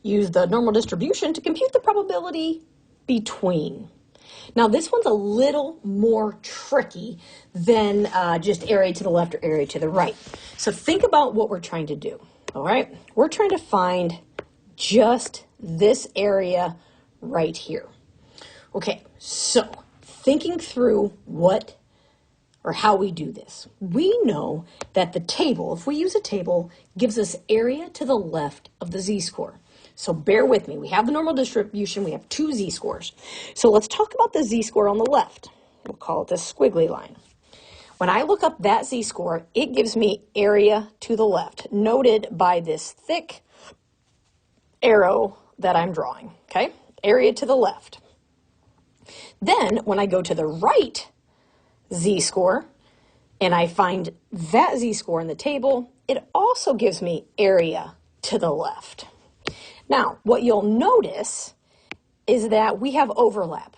use the normal distribution to compute the probability between. Now this one's a little more tricky than just area to the left or area to the right. So think about what we're trying to do, all right? We're trying to find just this area right here. Okay, so thinking through what or how we do this. We know that the table, if we use a table, gives us area to the left of the z-score. So bear with me. We have the normal distribution. We have two z-scores. So let's talk about the z-score on the left. We'll call it the squiggly line. When I look up that z-score, it gives me area to the left, noted by this thick arrow that I'm drawing, okay? Area to the left. Then when I go to the right z-score and I find that z-score in the table, it also gives me area to the left. Now, what you'll notice is that we have overlap.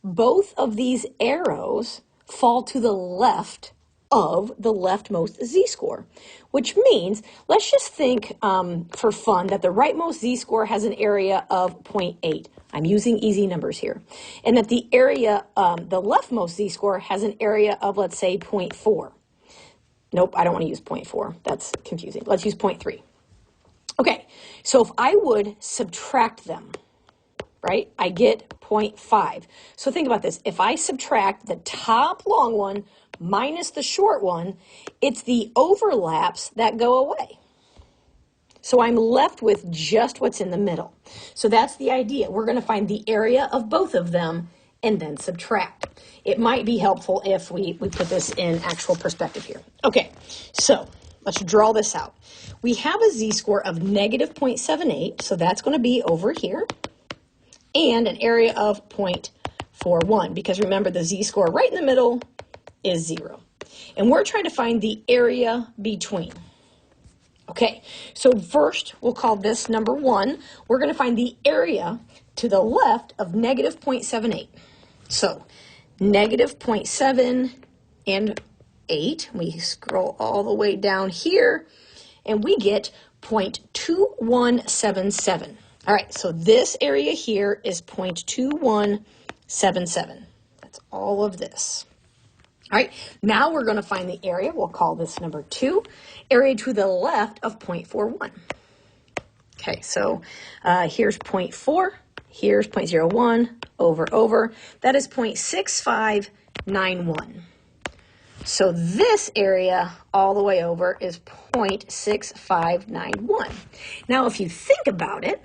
Both of these arrows fall to the left of the leftmost z-score, which means, let's just think for fun that the rightmost z-score has an area of 0.8. I'm using easy numbers here. And that the area, the leftmost z-score has an area of, let's say, 0.4. Nope, I don't want to use 0.4. That's confusing. Let's use 0.3. Okay, so if I would subtract them, right, I get 0.5. So think about this. If I subtract the top long one minus the short one, it's the overlaps that go away. So I'm left with just what's in the middle. So that's the idea. We're going to find the area of both of them and then subtract. It might be helpful if we put this in actual perspective here. Okay, so let's draw this out. We have a z-score of negative 0.78, so that's going to be over here, and an area of 0.41, because remember the z-score right in the middle is 0. And we're trying to find the area between. Okay, so first we'll call this number 1. We're going to find the area to the left of negative 0.78. So negative 0.7 and 8. We scroll all the way down here and we get 0.2177. All right, so this area here is 0.2177. That's all of this. All right, now we're going to find the area. We'll call this number 2, area to the left of 0.41. Okay, so here's 0.4, here's 0.01, over. That is 0.6591. So this area all the way over is 0.6591. Now, if you think about it,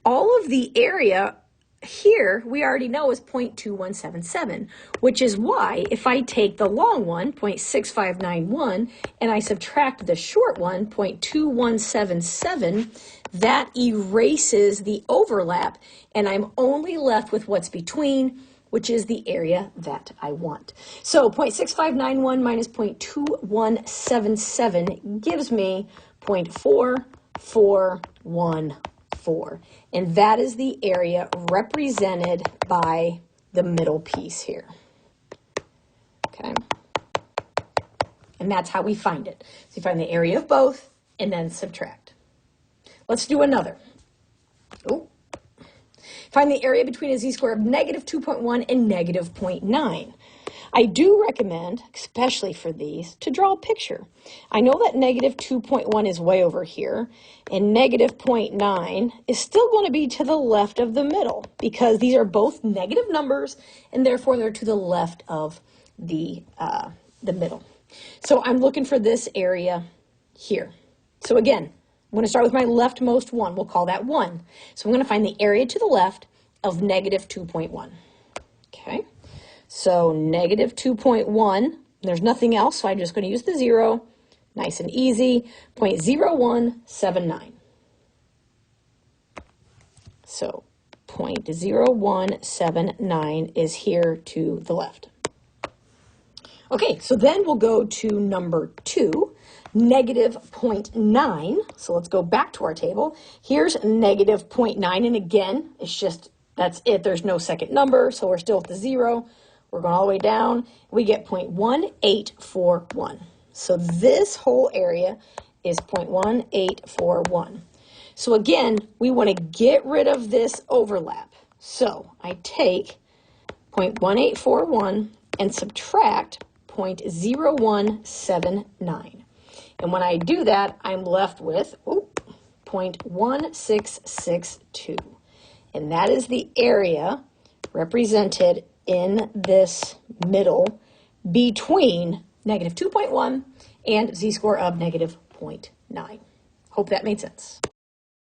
all of the area here we already know is 0.2177, which is why if I take the long one, 0.6591, and I subtract the short one, 0.2177, that erases the overlap, and I'm only left with what's between, which is the area that I want. So 0.6591 minus 0.2177 gives me 0.4414. And that is the area represented by the middle piece here. Okay. And that's how we find it. So you find the area of both and then subtract. Let's do another. Oh. Find the area between a z-score of negative 2.1 and negative 0.9. I do recommend, especially for these, to draw a picture. I know that negative 2.1 is way over here, and negative 0.9 is still going to be to the left of the middle, because these are both negative numbers, and therefore they're to the left of the middle. So I'm looking for this area here. So again, I'm going to start with my leftmost one. We'll call that 1. So I'm going to find the area to the left of negative 2.1. Okay. So negative 2.1, there's nothing else, so I'm just going to use the 0. Nice and easy, 0.0179. So 0.0179 is here to the left. Okay, so then we'll go to number 2, negative 0.9. So let's go back to our table. Here's negative 0.9, and again, it's just, that's it. There's no second number, so we're still at the 0. We're going all the way down. We get 0.1841. So this whole area is 0.1841. So again, we want to get rid of this overlap. So I take 0.1841 and subtract 0.0179. And when I do that, I'm left with 0.1662. And that is the area represented in this middle between -2.1 and z-score of -0.9. Hope that made sense.